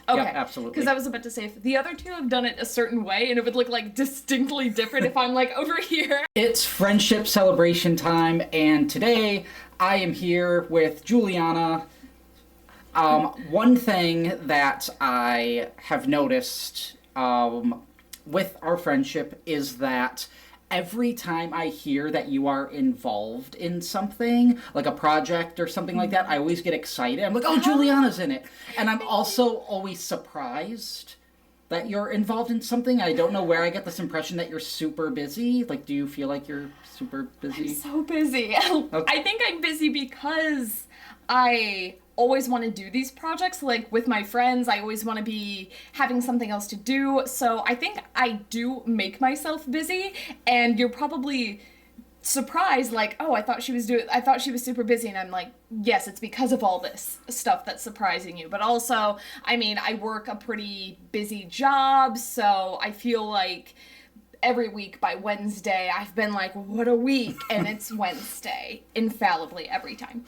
Okay. Yep, absolutely. Because I was about to say, if the other two have done it a certain way, and it would look like distinctly different if I'm like over here. It's friendship celebration time, and today I am here with Juliana. One thing that I have noticed with our friendship is that every time I hear that you are involved in something, like a project or something like that, I always get excited. I'm like, oh, Juliana's in it. And I'm also always surprised that you're involved in something. I don't know where I get this impression that you're super busy. Like, do you feel like you're super busy? I'm so busy. Okay. I think I'm busy because I always want to do these projects, like with my friends. I always want to be having something else to do. So I think I do make myself busy, and you're probably surprised, like, oh, I thought she was super busy, and I'm like, yes, it's because of all this stuff that's surprising you. But also, I mean, I work a pretty busy job, so I feel like every week by Wednesday I've been like, what a week, and it's Wednesday infallibly every time.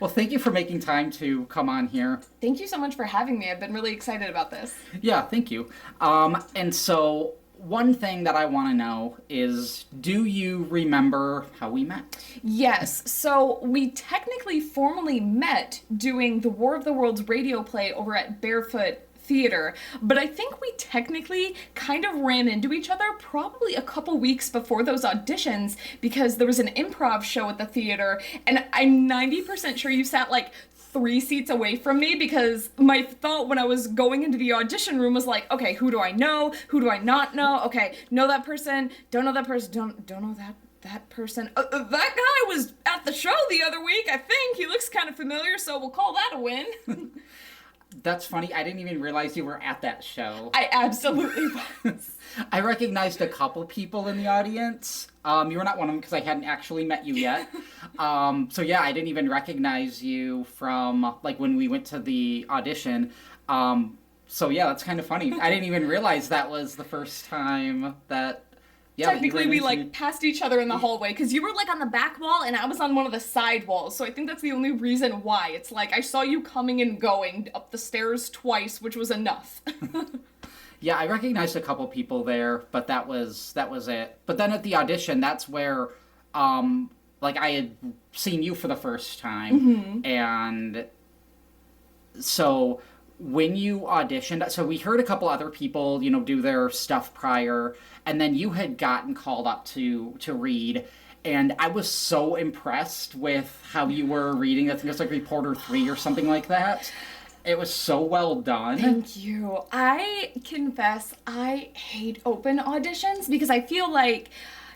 Well, thank you for making time to come on here. Thank you so much for having me. I've been really excited about this. Yeah, thank you. And so one thing that I want to know is, do you remember how we met? Yes, so we technically formally met doing the War of the Worlds radio play over at Barefoot Theater, but I think we technically kind of ran into each other probably a couple weeks before those auditions, because there was an improv show at the theater, and I'm 90% sure you sat like 3 seats away from me, because my thought when I was going into the audition room was like, okay, who do I know? Who do I not know? Okay, know that person, don't know that person, don't know that person. That guy was at the show the other week, I think. He looks kind of familiar, so we'll call that a win. That's funny. I didn't even realize you were at that show. I absolutely was. I recognized a couple people in the audience. You were not one of them because I hadn't actually met you yet. So yeah, I didn't even recognize you from like when we went to the audition. So yeah, that's kind of funny. I didn't even realize that was the first time that. Yeah, technically we like passed each other in the hallway, because you were like on the back wall and I was on one of the side walls, so I think that's the only reason why. It's like I saw you coming and going up the stairs twice, which was enough. Yeah, I recognized a couple people there, but that was it. But then at the audition, that's where like I had seen you for the first time, and so when you auditioned, so we heard a couple other people, you know, do their stuff prior, and then you had gotten called up to read, and I was so impressed with how you were reading. I think it's like Reporter 3 or something like that. It was so well done. Thank you. I confess I hate open auditions, because I feel like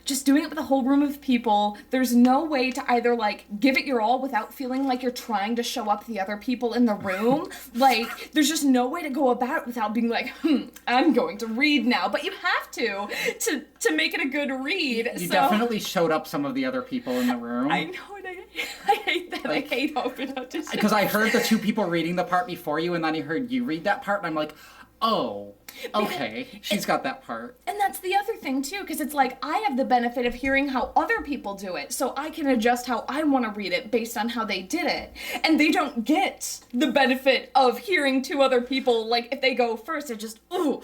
just doing it with a whole room of people, there's no way to either like give it your all without feeling like you're trying to show up the other people in the room. Like, there's just no way to go about it without being like, I'm going to read now. But you have to make it a good read. You definitely showed up some of the other people in the room. I know, and I hate that. Like, I hate open auditions. Because I heard the 2 people reading the part before you, and then I heard you read that part, and I'm like, oh, okay, she's got that part. And that's the other thing, too, because it's like, I have the benefit of hearing how other people do it, so I can adjust how I want to read it based on how they did it. And they don't get the benefit of hearing 2 other people, like, if they go first, they're just, ooh,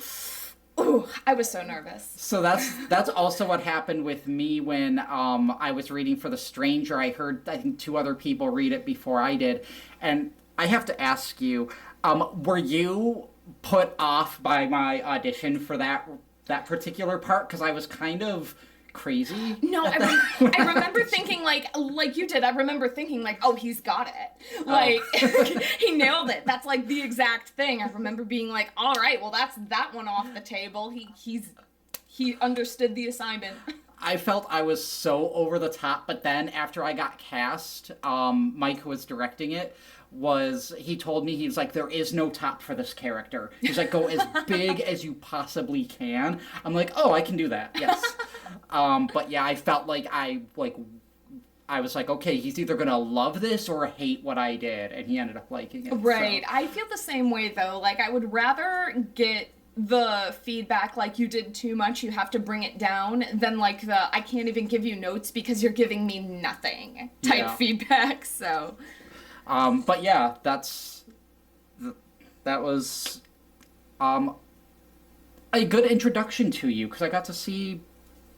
I was so nervous. So that's also what happened with me when I was reading for The Stranger. I heard, I think, 2 other people read it before I did. And I have to ask you, were you put off by my audition for that particular part? Because I was kind of crazy. No, I remember thinking like you did. I remember thinking like, oh, he's got it. Like, he nailed it. That's like the exact thing. I remember being like, all right, well, that's that one off the table. He understood the assignment. I felt I was so over the top, but then after I got cast, Mike, who was directing it, he told me, he was like, there is no top for this character. He's like, go as big as you possibly can. I'm like, oh, I can do that, yes. But yeah, I felt like I was like, okay, he's either gonna love this or hate what I did, and he ended up liking it. Right, so. I feel the same way, though. Like, I would rather get the feedback like you did too much, you have to bring it down, than like the I can't even give you notes because you're giving me nothing type feedback, so... But yeah, that's That was a good introduction to you because I got to see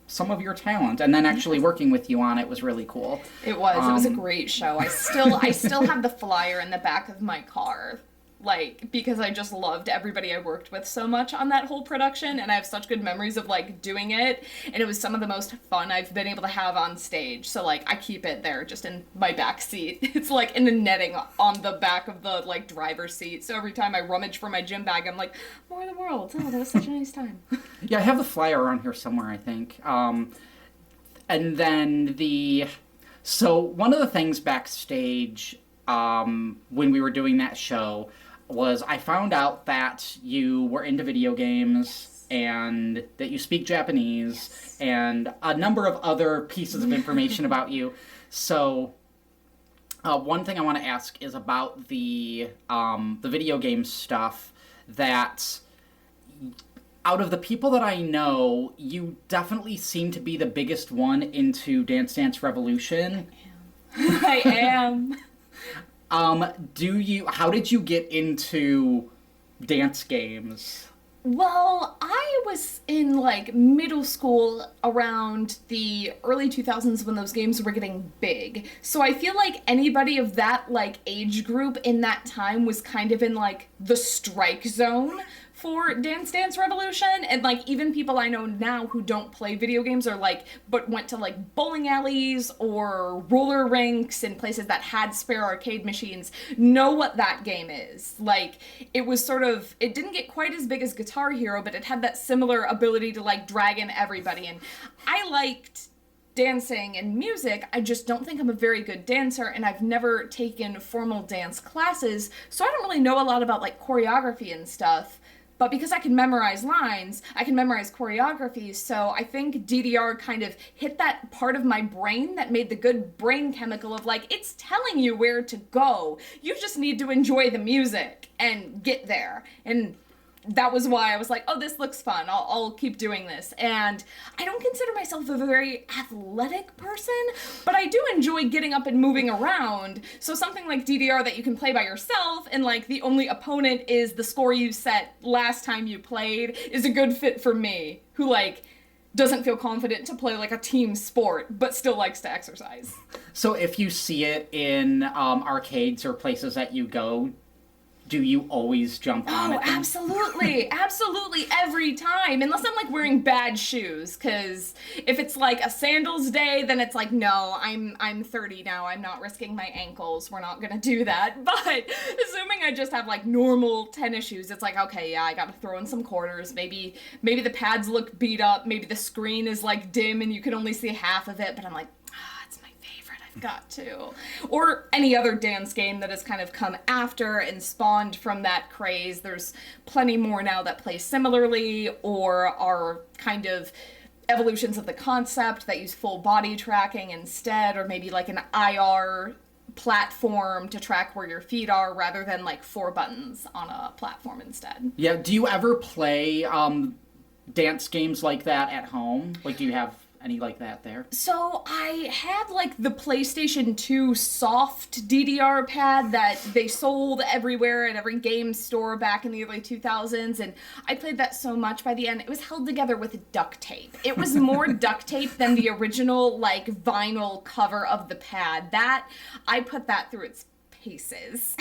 some of your talent, and then actually working with you on it was really cool. It was a great show. I still have the flyer in the back of my car, like, because I just loved everybody I worked with so much on that whole production, and I have such good memories of, like, doing it, and it was some of the most fun I've been able to have on stage, so, like, I keep it there just in my back seat. It's, like, in the netting on the back of the, like, driver's seat, so every time I rummage for my gym bag, I'm like, more of the world. Oh, that was such a nice time. Yeah, I have the flyer around here somewhere, I think. And then so one of the things backstage, when we were doing that show, was I found out that you were into video games and that you speak Japanese and a number of other pieces of information about you. So one thing I want to ask is about the video game stuff. That out of the people that I know, you definitely seem to be the biggest one into Dance Dance Revolution. I am. How did you get into dance games? Well, I was in, like, middle school around the early 2000s when those games were getting big. So I feel like anybody of that, like, age group in that time was kind of in, like, the strike zone for Dance Dance Revolution, and, like, even people I know now who don't play video games are, like, but went to, like, bowling alleys or roller rinks and places that had spare arcade machines know what that game is. Like, it was sort of, it didn't get quite as big as Guitar Hero, but it had that similar ability to, like, drag in everybody, and I liked dancing and music. I just don't think I'm a very good dancer, and I've never taken formal dance classes, so I don't really know a lot about, like, choreography and stuff. But because I can memorize lines, I can memorize choreography, so I think DDR kind of hit that part of my brain that made the good brain chemical of, like, it's telling you where to go. You just need to enjoy the music and get there. And that was why I was like, oh, this looks fun. I'll keep doing this. And I don't consider myself a very athletic person, but I do enjoy getting up and moving around. So something like DDR that you can play by yourself and, like, the only opponent is the score you set last time you played is a good fit for me, who, like, doesn't feel confident to play, like, a team sport, but still likes to exercise. So if you see it in arcades or places that you go, do you always jump on it? Oh, absolutely. Absolutely. Every time. Unless I'm, like, wearing bad shoes. Because if it's, like, a sandals day, then it's like, no, I'm 30 now. I'm not risking my ankles. We're not going to do that. But assuming I just have, like, normal tennis shoes, it's like, okay, yeah, I got to throw in some quarters. Maybe the pads look beat up. Maybe the screen is, like, dim and you can only see half of it. But I'm like, it's my favorite. I've got to. Or any other dance game that has kind of come after and spawned from that craze. There's plenty more now that play similarly or are kind of evolutions of the concept that use full body tracking instead, or maybe like an IR platform to track where your feet are rather than like 4 buttons on a platform instead. Yeah, do you ever play dance games like that at home? Like, do you have any like that there? So I had like the PlayStation 2 soft DDR pad that they sold everywhere at every game store back in the early 2000s, and I played that so much by the end it was held together with duct tape. It was more duct tape than the original like vinyl cover of the pad. That I put that through its paces.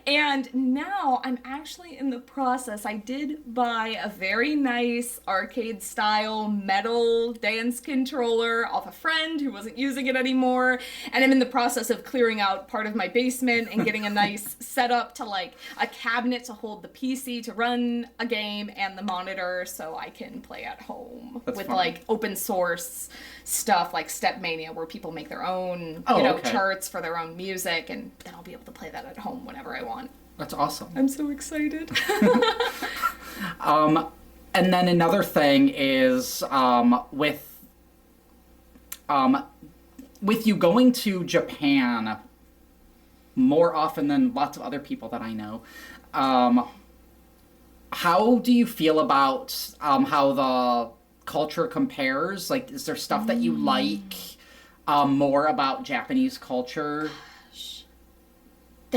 And now I'm actually in the process. I did buy a very nice arcade style metal dance controller off a friend who wasn't using it anymore, and I'm in the process of clearing out part of my basement and getting a nice setup to like a cabinet to hold the PC to run a game and the monitor so I can play at home. That's with fun. like open source stuff like Stepmania where people make their own Okay. charts for their own music, and then I'll be able to play that at home whenever I want. That's awesome. I'm so excited. And then another thing is with you going to Japan more often than lots of other people that I know, how do you feel about how the culture compares? Like, is there stuff that you like more about Japanese culture?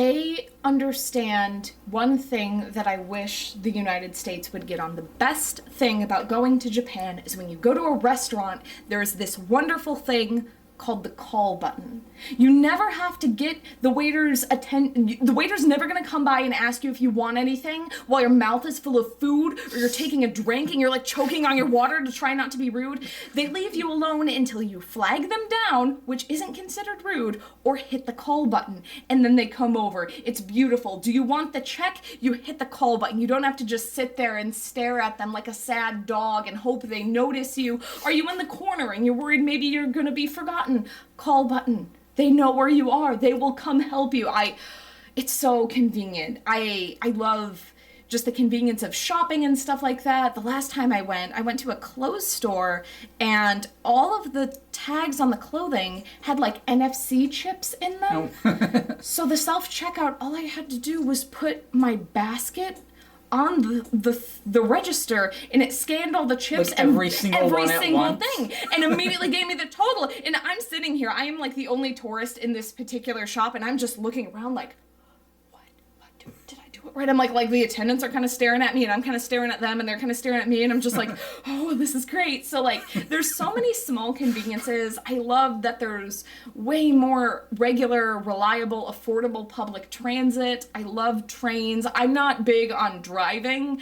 They understand one thing that I wish the United States would get on. The best thing about going to Japan is when you go to a restaurant, there is this wonderful thing called the call button. You never have to get the waiter's the waiter's never going to come by and ask you if you want anything while your mouth is full of food, or you're taking a drink and you're like choking on your water to try not to be rude. They leave you alone until you flag them down, which isn't considered rude, or hit the call button, and then they come over. It's beautiful. Do you want the check? You hit the call button. You don't have to just sit there and stare at them like a sad dog and hope they notice you. Are you in the corner and you're worried maybe you're going to be forgotten? Call button. They know where you are. They will come help you. It's so convenient. I love just the convenience of shopping and stuff like that. The last time I went to a clothes store, and all of the tags on the clothing had like NFC chips in them. Oh. So the self-checkout, all I had to do was put my basket on the register, and it scanned all the chips, like and every single thing, and immediately gave me the total. And I'm sitting here, I am like the only tourist in this particular shop, and I'm just looking around like, did I do it right? I'm like the attendants are kind of staring at me, and I'm kind of staring at them, and they're kind of staring at me, and I'm just like, oh, this is great. So like, there's so many small conveniences. I love that there's way more regular, reliable, affordable public transit. I love trains. I'm not big on driving.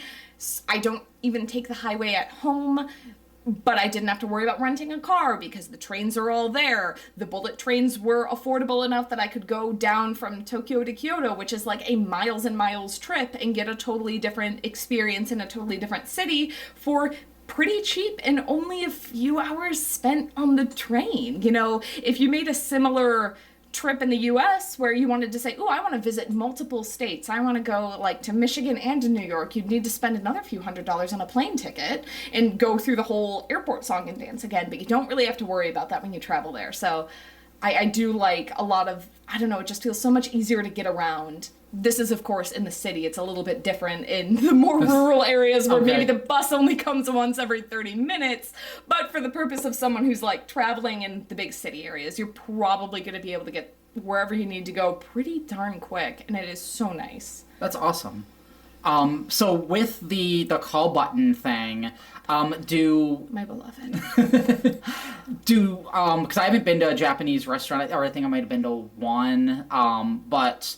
I don't even take the highway at home. But I didn't have to worry about renting a car because the trains are all there. The bullet trains were affordable enough that I could go down from Tokyo to Kyoto, which is like a miles and miles trip, and get a totally different experience in a totally different city for pretty cheap and only a few hours spent on the train. You know, if you made a similar trip in the US where you wanted to say, oh, I want to visit multiple states, I want to go like to Michigan and to New York, you'd need to spend another few $100s on a plane ticket and go through the whole airport song and dance again. But you don't really have to worry about that when you travel there. So I do like a lot of, I don't know, it just feels so much easier to get around. This is, of course, in the city. It's a little bit different in the more rural areas where maybe the bus only comes once every 30 minutes. But for the purpose of someone who's like traveling in the big city areas, you're probably going to be able to get wherever you need to go pretty darn quick. And it is so nice. That's awesome. So with the call button thing, do... My beloved. Because I haven't been to a Japanese restaurant, or I think I might have been to one, but...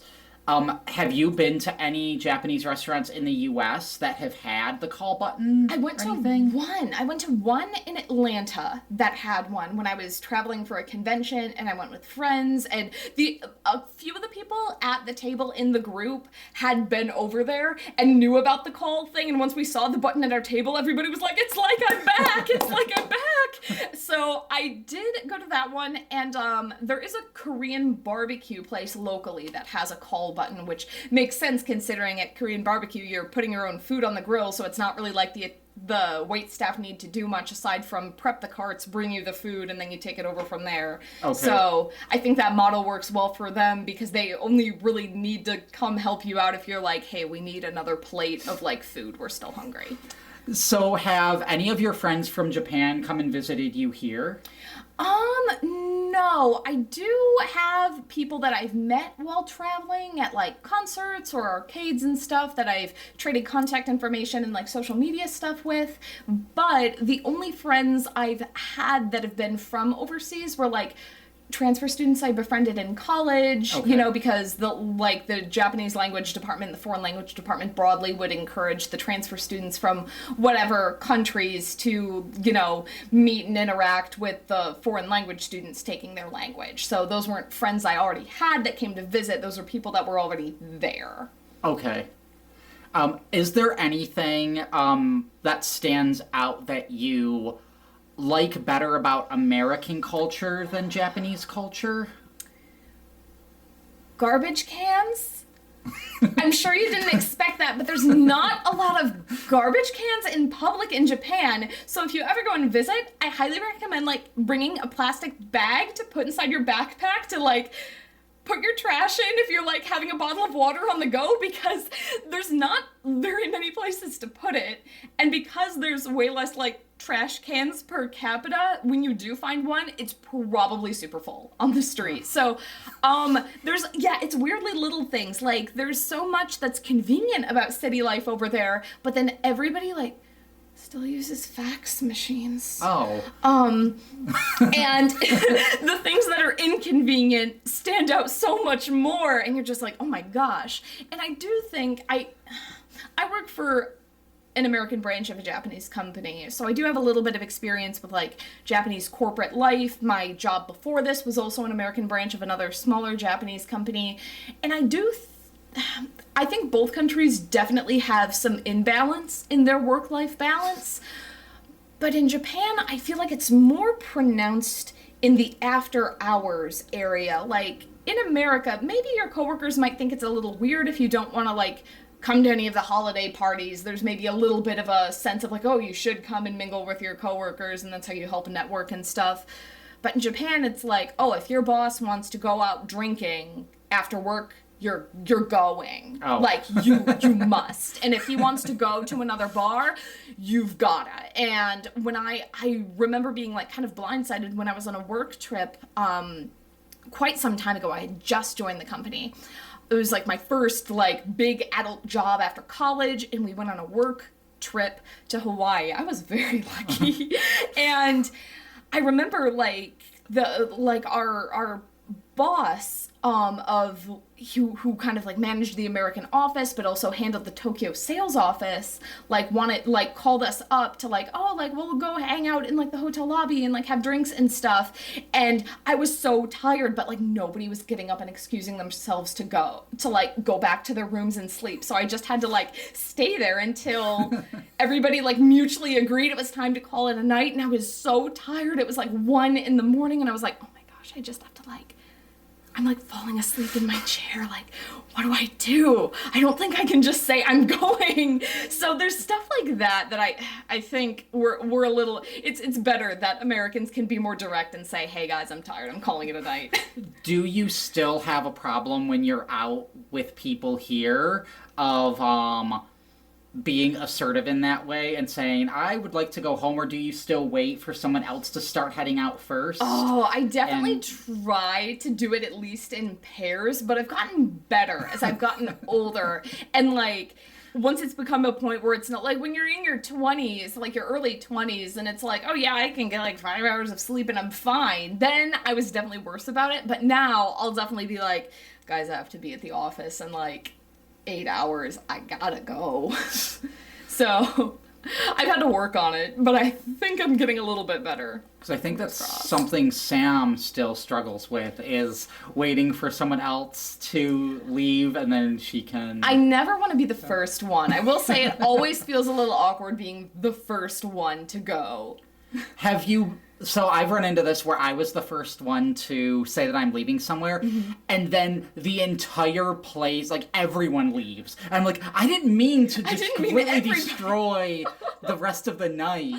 have you been to any Japanese restaurants in the U.S. that have had the call button? I went to one. I went to one in Atlanta that had one when I was traveling for a convention, and I went with friends, and a few of the people at the table in the group had been over there and knew about the call thing, and once we saw the button at our table, everybody was like, it's like I'm back! It's like I'm back! So I did go to that one, and there is a Korean barbecue place locally that has a call button, which makes sense considering at Korean barbecue you're putting your own food on the grill, so it's not really like the wait staff need to do much aside from prep the carts, bring you the food, and then you take it over from there. Okay. So I think that model works well for them because they only really need to come help you out if you're like, hey, we need another plate of like food, we're still hungry. So have any of your friends from Japan come and visited you here? No, I do have people that I've met while traveling at like concerts or arcades and stuff that I've traded contact information and like social media stuff with, but the only friends I've had that have been from overseas were like transfer students I befriended in college, you know, because the Japanese language department, the foreign language department broadly would encourage the transfer students from whatever countries to, you know, meet and interact with the foreign language students taking their language. So those weren't friends I already had that came to visit. Those were people that were already there. Okay. Is there anything that stands out that you like better about American culture than Japanese culture? Garbage cans? I'm sure you didn't expect that, but there's not a lot of garbage cans in public in Japan. So if you ever go and visit, I highly recommend like bringing a plastic bag to put inside your backpack to like put your trash in if you're like having a bottle of water on the go, because there's not very many places to put it. And because there's way less like trash cans per capita, when you do find one, it's probably super full on the street. So it's weirdly little things. Like, there's so much that's convenient about city life over there, but then everybody like still uses fax machines. Oh. And the things that are inconvenient stand out so much more, and you're just like, oh my gosh. And I do think I work for an American branch of a Japanese company, so I do have a little bit of experience with like Japanese corporate life. My job before this was also an American branch of another smaller Japanese company, and I think both countries definitely have some imbalance in their work-life balance, but in Japan, I feel like it's more pronounced in the after-hours area. Like, in America, maybe your coworkers might think it's a little weird if you don't want to like come to any of the holiday parties. There's maybe a little bit of a sense of like, oh, you should come and mingle with your coworkers, and that's how you help network and stuff. But in Japan, it's like, oh, if your boss wants to go out drinking after work, you're going. Oh. Like, you must. And if he wants to go to another bar, you've gotta. And when I remember being like kind of blindsided when I was on a work trip quite some time ago. I had just joined the company. It was like my first like big adult job after college, and we went on a work trip to Hawaii. I was very lucky. And I remember like our boss who kind of like managed the American office but also handled the Tokyo sales office, called us up to like, oh, like we'll go hang out in like the hotel lobby and like have drinks and stuff. And I was so tired, but like nobody was getting up and excusing themselves to go back to their rooms and sleep. So I just had to like stay there until everybody like mutually agreed it was time to call it a night. And I was so tired. It was like 1 a.m, and I was like, oh my gosh, I just have to like, I'm like falling asleep in my chair, like, what do? I don't think I can just say I'm going. So there's stuff like that I think we're a little, it's better that Americans can be more direct and say, hey guys, I'm tired, I'm calling it a night. Do you still have a problem when you're out with people here of being assertive in that way and saying, I would like to go home, or do you still wait for someone else to start heading out first? Oh, I definitely try to do it at least in pairs, but I've gotten better as I've gotten older. And like, once it's become a point where it's not like when you're in your 20s, like your early 20s, and it's like, oh yeah, I can get like 5 hours of sleep and I'm fine. Then I was definitely worse about it. But now I'll definitely be like, guys, I have to be at the office in like 8 hours, I gotta go. So I've had to work on it, but I think I'm getting a little bit better. Because I think that's something Sam still struggles with, is waiting for someone else to leave and then she can... I never want to be the first one. I will say it always feels a little awkward being the first one to go. Have you... So I've run into this where I was the first one to say that I'm leaving somewhere, mm-hmm. and then the entire place, like, everyone leaves. And I'm like, I didn't mean to just completely destroy the rest of the night.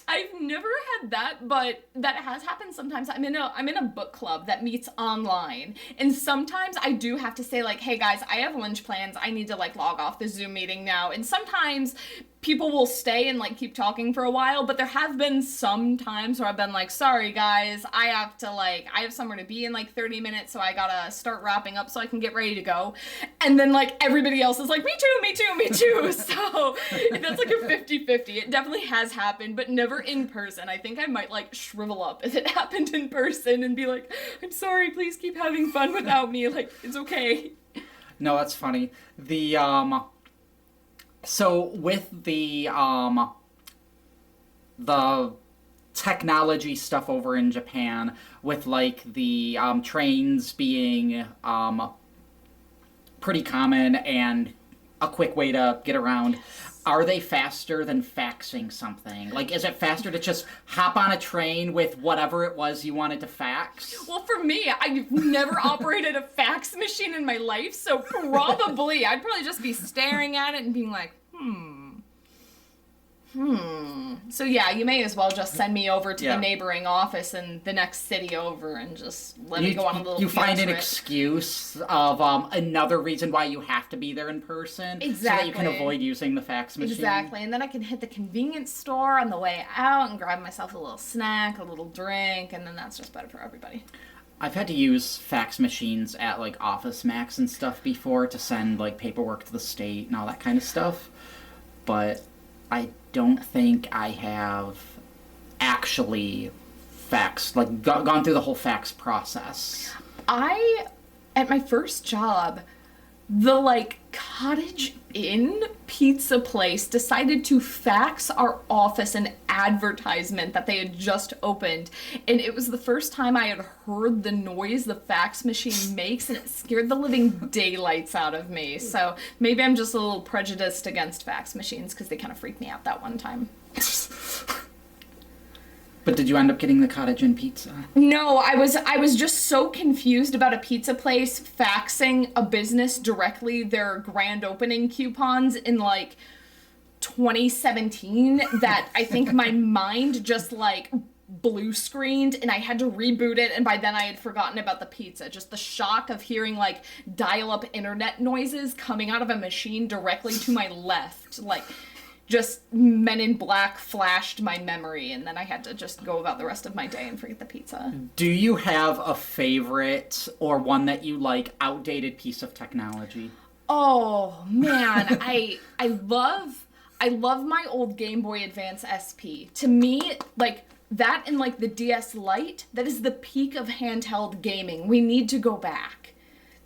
I've never had that, but that has happened sometimes. I'm in a book club that meets online, and sometimes I do have to say like, hey guys, I have lunch plans. I need to like log off the Zoom meeting now. And sometimes people will stay and like keep talking for a while, but there have been some times where I've been like, sorry guys, I have somewhere to be in like 30 minutes, so I gotta start wrapping up so I can get ready to go. And then like everybody else is like, me too. So that's like a 50-50. It definitely has happened, but never in person. I think I might like shrivel up if it happened in person and be like, I'm sorry, please keep having fun without me. Like, it's okay. No, that's funny. So with the technology stuff over in Japan, with like the trains being pretty common and a quick way to get around, are they faster than faxing something? Like, is it faster to just hop on a train with whatever it was you wanted to fax? Well, for me, I've never operated a fax machine in my life, so I'd probably just be staring at it and being like, So yeah, you may as well just send me over to Yeah. the neighboring office in the next city over and just let me go on a little You field find an trip. excuse of another reason why you have to be there in person, so that you can Exactly. avoid using the fax machine. Exactly, and then I can hit the convenience store on the way out and grab myself a little snack, a little drink, and then that's just better for everybody. I've had to use fax machines at like Office Max and stuff before to send like paperwork to the state and all that kind of stuff, but I don't think I have actually faxed, like gone through the whole fax process. At my first job, the like Cottage Inn pizza place decided to fax our office an advertisement that they had just opened, and it was the first time I had heard the noise the fax machine makes, and it scared the living daylights out of me. So maybe I'm just a little prejudiced against fax machines because they kind of freaked me out that one time. But did you end up getting the Cottage Inn pizza? No, I was just so confused about a pizza place faxing a business directly their grand opening coupons in like 2017 that I think my mind just like blue screened and I had to reboot it, and by then I had forgotten about the pizza. Just the shock of hearing like dial-up internet noises coming out of a machine directly to my left, like just Men in Black flashed my memory, and then I had to just go about the rest of my day and forget the pizza. Do you have a favorite or one that you like outdated piece of technology? Oh man, I love my old Game Boy Advance SP. To me, like that and like the DS Lite, that is the peak of handheld gaming. We need to go back.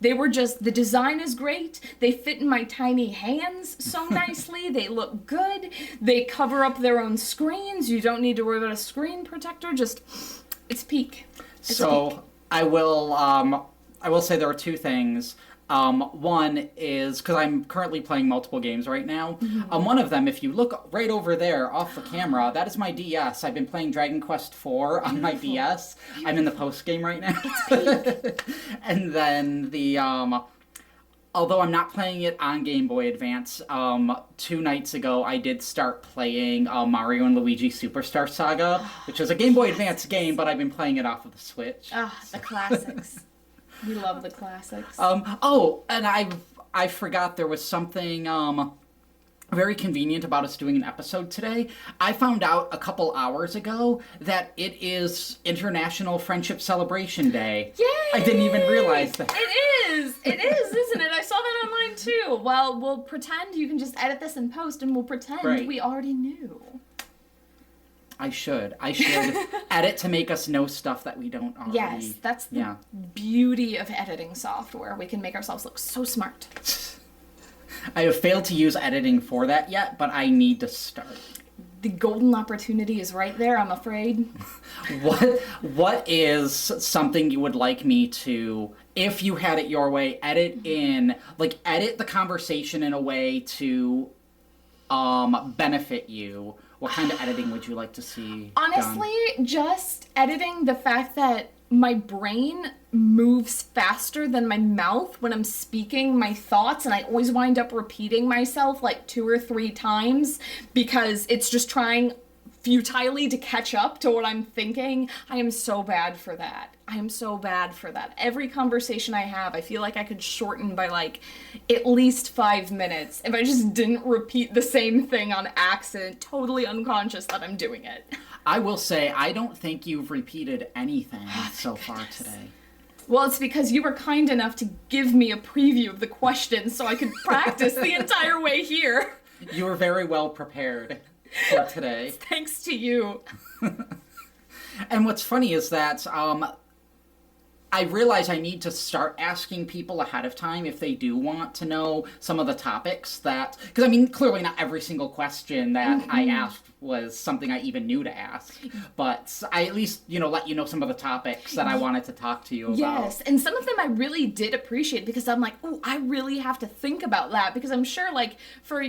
They were just, the design is great. They fit in my tiny hands so nicely. They look good. They cover up their own screens. You don't need to worry about a screen protector. Just, it's peak. It's peak. I will say there are two things. One is, because I'm currently playing multiple games right now, one of them, if you look right over there off the camera, that is my DS. I've been playing Dragon Quest IV on my DS. I'm in the post game right now. And then although I'm not playing it on Game Boy Advance, 2 nights ago I did start playing Mario and Luigi Superstar Saga, which is a Game Boy Advance game, but I've been playing it off of the Switch. The classics. We love the classics. And I forgot there was something very convenient about us doing an episode today. I found out a couple hours ago that it is International Friendship Celebration Day. Yay! I didn't even realize that. It is, isn't it? I saw that online too. Well, we'll pretend you can just edit this in post, and we'll pretend we already knew. I should edit to make us know stuff that we don't already. Yes, that's the beauty of editing software. We can make ourselves look so smart. I have failed to use editing for that yet, but I need to start. The golden opportunity is right there, I'm afraid. What is something you would like me to, if you had it your way, edit the conversation in a way to benefit you? What kind of editing would you like to see? Honestly, just editing the fact that my brain moves faster than my mouth when I'm speaking my thoughts, and I always wind up repeating myself like 2 or 3 times because it's just trying futilely to catch up to what I'm thinking. I am so bad for that. Every conversation I have, I feel like I could shorten by like at least 5 minutes if I just didn't repeat the same thing on accident, totally unconscious that I'm doing it. I will say, I don't think you've repeated anything so far today. Well, it's because you were kind enough to give me a preview of the questions so I could practice the entire way here. You were very well prepared for today. Thanks to you. And what's funny is that I realize I need to start asking people ahead of time if they do want to know some of the topics that... Because, I mean, clearly not every single question that I asked was something I even knew to ask. But I at least, let you know some of the topics that I wanted to talk to you about. Yes, and some of them I really did appreciate because I'm like, oh, I really have to think about that. Because I'm sure, like, for,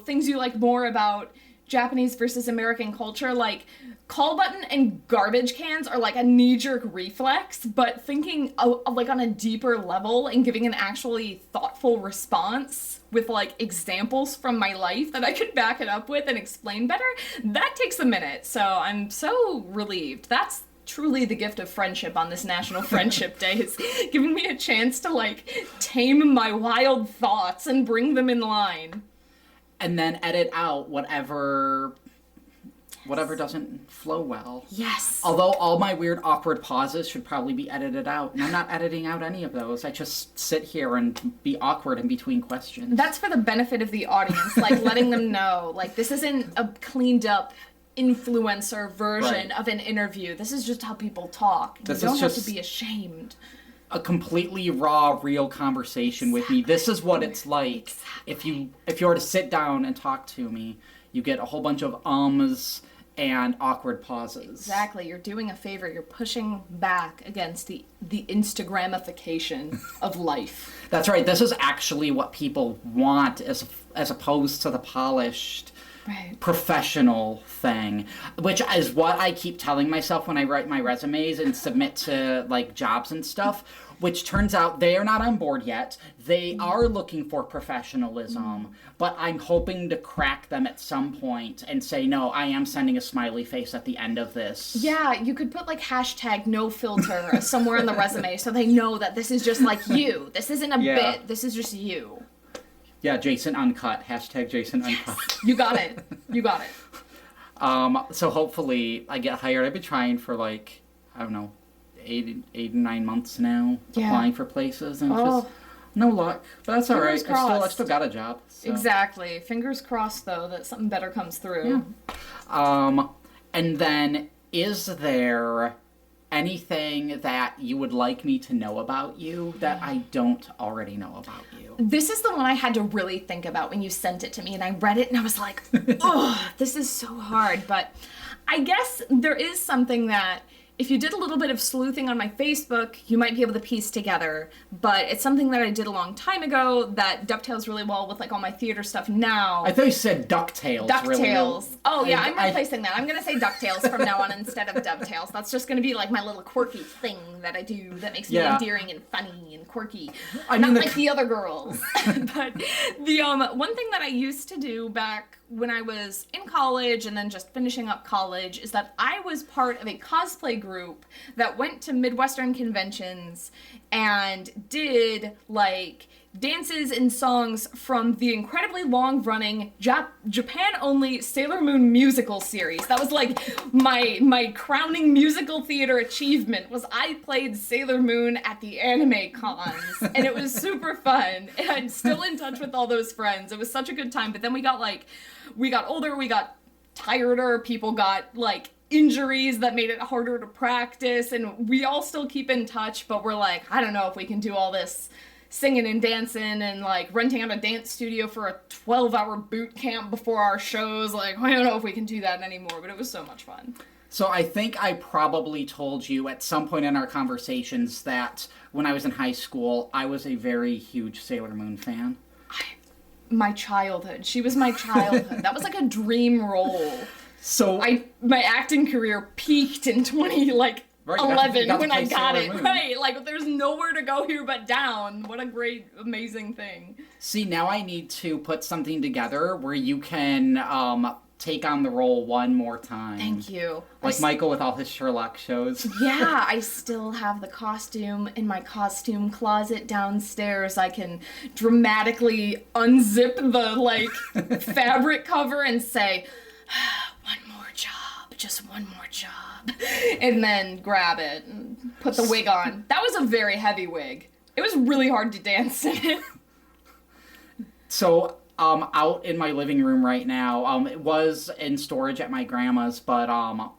things you like more about Japanese versus American culture, like call button and garbage cans are like a knee-jerk reflex, but thinking like on a deeper level and giving an actually thoughtful response, with like examples from my life that I could back it up with and explain better, that takes a minute. So I'm so relieved. That's truly the gift of friendship on this National Friendship Day, is giving me a chance to like tame my wild thoughts and bring them in line. And then edit out whatever doesn't flow well. Yes. Although all my weird awkward pauses should probably be edited out. And I'm not editing out any of those. I just sit here and be awkward in between questions. That's for the benefit of the audience, like letting them know, like, this isn't a cleaned up influencer version of an interview. This is just how people talk. You don't have to be ashamed. A completely raw, real conversation with me. This is what it's like. If you were to sit down and talk to me, you get a whole bunch of ums and awkward pauses. Exactly. You're doing a favor. You're pushing back against the Instagramification of life. That's right. This is actually what people want as opposed to the polished professional thing, which is what I keep telling myself when I write my resumes and submit to like jobs and stuff, which turns out they are not on board yet. They are looking for professionalism, but I'm hoping to crack them at some point and say, no, I am sending a smiley face at the end of this. Yeah, you could put like #NoFilter somewhere in the resume so they know that this is just like you. This isn't a bit. This is just you. Yeah, Jason Uncut. #Jason Uncut. Yes. You got it. You got it. So hopefully I get hired. I've been trying for like, I don't know, 8 or 9 months now, applying for places, and just no luck. But that's all right. I still got a job. So. Exactly. Fingers crossed, though, that something better comes through. Yeah. And then, is there anything that you would like me to know about you that I don't already know about you? This is the one I had to really think about when you sent it to me, and I read it and I was like, oh, this is so hard. But I guess there is something that if you did a little bit of sleuthing on my Facebook, you might be able to piece together. But it's something that I did a long time ago that dovetails really well with like all my theater stuff now. I thought you said DuckTales. DuckTales. Really. Oh yeah, I'm replacing that. I'm going to say DuckTales from now on instead of Dovetails. That's just going to be like my little quirky thing that I do that makes me endearing and funny and quirky. Not like the other girls. But the one thing that I used to do back when I was in college and then just finishing up college is that I was part of a cosplay group that went to Midwestern conventions and did like dances and songs from the incredibly long-running Japan-only Sailor Moon musical series. That was like my crowning musical theater achievement was I played Sailor Moon at the anime cons, and it was super fun. And I'm still in touch with all those friends. It was such a good time. But then we got older, we got tireder, people got like injuries that made it harder to practice, and we all still keep in touch, but we're like, I don't know if we can do all this singing and dancing and like renting out a dance studio for a 12-hour boot camp before our shows. Like, I don't know if we can do that anymore, but it was so much fun. So I think I probably told you at some point in our conversations that when I was in high school, I was a very huge Sailor Moon fan. My childhood. She was my childhood. That was like a dream role. So my acting career peaked in 11 when I got it. Right, like there's nowhere to go here but down. What a great, amazing thing. See, now I need to put something together where you can take on the role one more time. Thank you. Like Michael with all his Sherlock shows. Yeah, I still have the costume in my costume closet downstairs. I can dramatically unzip the fabric cover and say, one more job, just one more job. And then grab it and put the wig on. That was a very heavy wig. It was really hard to dance in it. So, out in my living room right now, it was in storage at my grandma's, but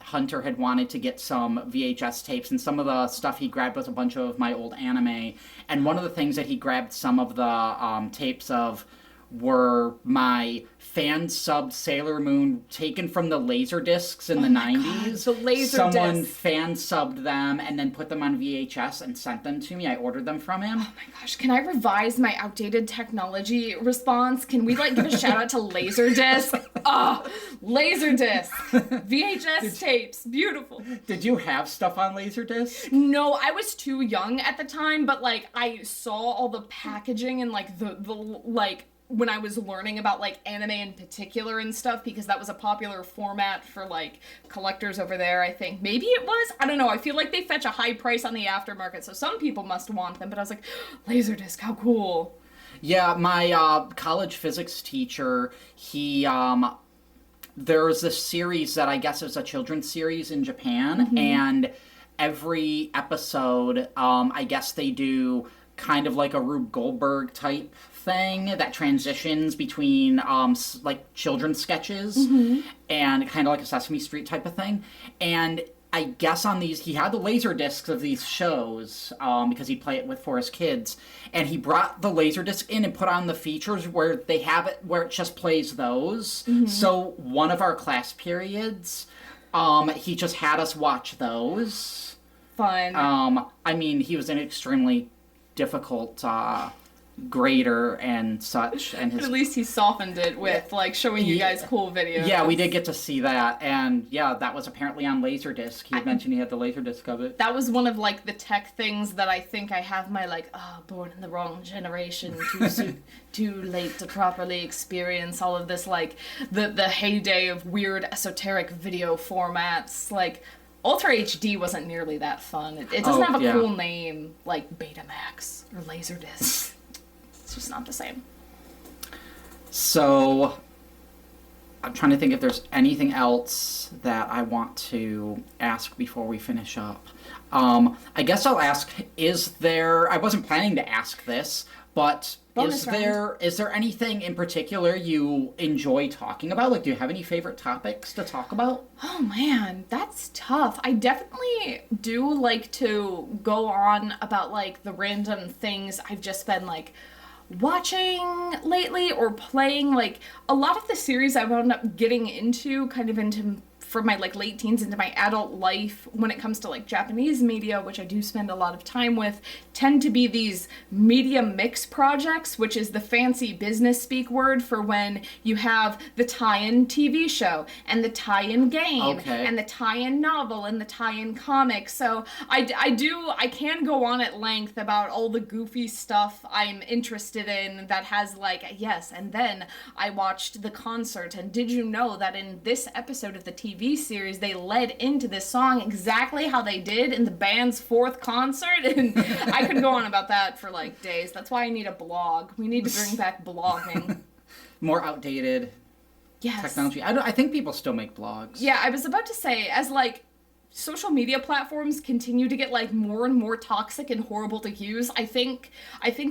Hunter had wanted to get some VHS tapes, and some of the stuff he grabbed was a bunch of my old anime, and one of the things that he grabbed some of the tapes of were my fan-subbed Sailor Moon taken from the laser discs in the 90s. God, the laser Someone discs. fan-subbed them and then put them on VHS and sent them to me. I ordered them from him. Oh my gosh, can I revise my outdated technology response? Can we give a shout out to Laserdisc? Laserdisc. VHS tapes. Beautiful. Did you have stuff on Laserdisc? No, I was too young at the time, but I saw all the packaging and the when I was learning about like anime in particular and stuff, because that was a popular format for like collectors over there, I think. Maybe it was? I don't know. I feel like they fetch a high price on the aftermarket, so some people must want them, but I was like, Laserdisc, how cool. Yeah, my college physics teacher, there's this series that I guess is a children's series in Japan, and every episode, I guess they do kind of like a Rube Goldberg type thing that transitions between like children's sketches and kind of like a Sesame Street type of thing. And I guess on these, he had the laser discs of these shows because he'd play it for his kids, and he brought the laser disc in and put on the features where they have it where it just plays those. So one of our class periods, he just had us watch those. Fun. I mean, he was an extremely difficult grader and such, and But at least he softened it with like showing you guys cool videos. Yeah, we did get to see that, and yeah, that was apparently on Laserdisc. He mentioned he had the Laserdisc of it. That was one of like the tech things that I think I have my like, born in the wrong generation, too late to properly experience all of this, like the heyday of weird esoteric video formats. Like Ultra HD wasn't nearly that fun. It doesn't have a cool name like Betamax or Laserdisc. It's just not the same. So, I'm trying to think if there's anything else that I want to ask before we finish up. I guess I'll ask, I wasn't planning to ask this, but is there anything in particular you enjoy talking about? Like, do you have any favorite topics to talk about? Oh man, that's tough. I definitely do like to go on about like the random things I've just been like watching lately or playing. Like a lot of the series I wound up getting into from my like late teens into my adult life when it comes to like Japanese media, which I do spend a lot of time with, tend to be these media mix projects, which is the fancy business speak word for when you have the tie-in TV show and the tie-in game and the tie-in novel and the tie-in comic. So I can go on at length about all the goofy stuff I'm interested in that has like, yes, and then I watched the concert, and did you know that in this episode of the TV series they led into this song exactly how they did in the band's fourth concert? And I could go on about that for like days. That's why I need a blog. We need to bring back blogging. More outdated technology. I think people still make blogs. Yeah, I was about to say, as like social media platforms continue to get like more and more toxic and horrible to use, I think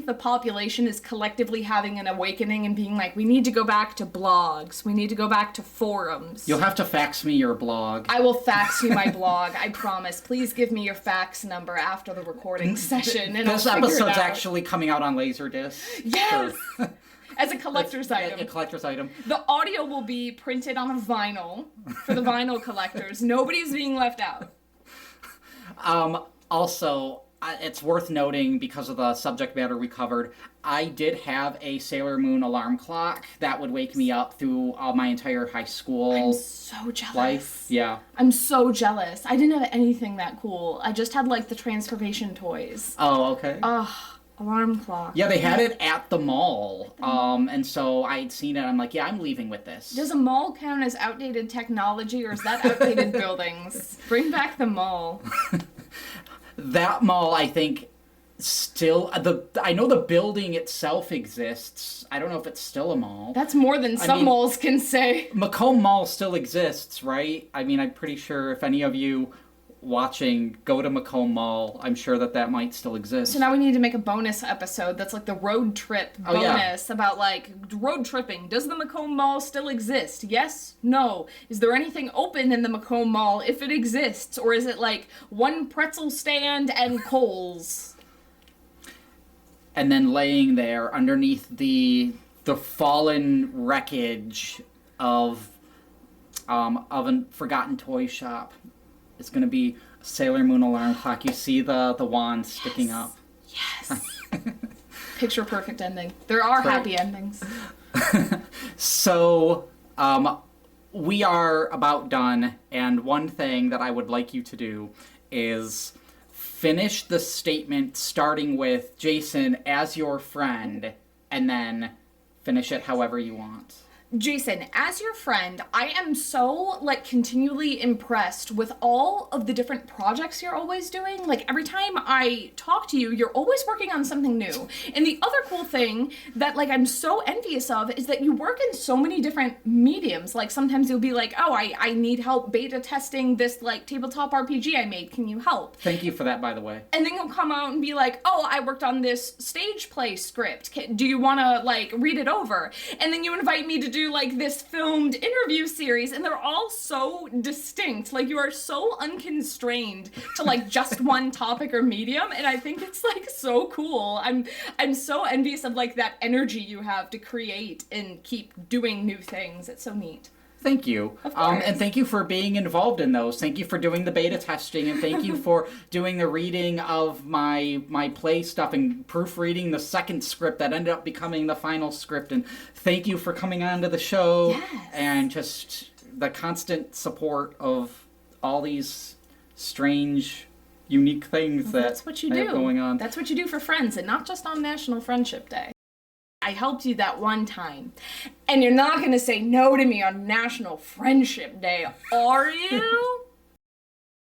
the population is collectively having an awakening and being like, we need to go back to blogs. We need to go back to forums. You'll have to fax me your blog. I will fax you my blog, I promise. Please give me your fax number after the recording session, and this episode's actually coming out on Laserdisc. Yes! As a collector's item. A collector's item. The audio will be printed on a vinyl for the vinyl collectors. Nobody's being left out. Also, it's worth noting, because of the subject matter we covered, I did have a Sailor Moon alarm clock that would wake me up through my entire high school I'm so jealous. life. Yeah. I'm so jealous. I didn't have anything that cool. I just had like the transformation toys. Oh, okay. Alarm clock. Yeah, they had it at the mall, and so I'd seen it. I'm like, yeah, I'm leaving with this. Does a mall count as outdated technology, or is that outdated buildings? Bring back the mall. That mall, I think, still I know the building itself exists. I don't know if it's still a mall. That's more than some malls can say. Macomb Mall still exists, right? I mean, I'm pretty sure if any of you watching go to Macomb Mall, I'm sure that might still exist. So now we need to make a bonus episode that's like the road trip bonus about like road tripping. Does the Macomb Mall still exist? Yes? No? Is there anything open in the Macomb Mall if it exists? Or is it like one pretzel stand and Kohl's? And then laying there underneath the fallen wreckage of a forgotten toy shop, it's going to be a Sailor Moon alarm clock. You see the wand sticking up. Yes. Picture perfect ending. There are happy endings. So, we are about done, and one thing that I would like you to do is finish the statement starting with Jason as your friend, and then finish it however you want. Jason, as your friend, I am so, continually impressed with all of the different projects you're always doing. Like, every time I talk to you, you're always working on something new. And the other cool thing that, I'm so envious of is that you work in so many different mediums. Like, sometimes you'll be like, oh, I need help beta testing this, tabletop RPG I made. Can you help? Thank you for that, by the way. And then you'll come out and be like, oh, I worked on this stage play script. Do you want to, read it over? And then you invite me to do this filmed interview series, and they're all so distinct. You are so unconstrained to just one topic or medium, and I think it's so cool. I'm so envious of that energy you have to create and keep doing new things. It's so neat. Thank you. Of course. And thank you for being involved in those. Thank you for doing the beta testing, and thank you for doing the reading of my play stuff and proofreading the second script that ended up becoming the final script. And thank you for coming on to the show. Yes. And just the constant support of all these strange, unique things That's what you I do. have going on. That's what you do for friends, and not just on National Friendship Day. I helped you that one time, and you're not going to say no to me on National Friendship Day, are you?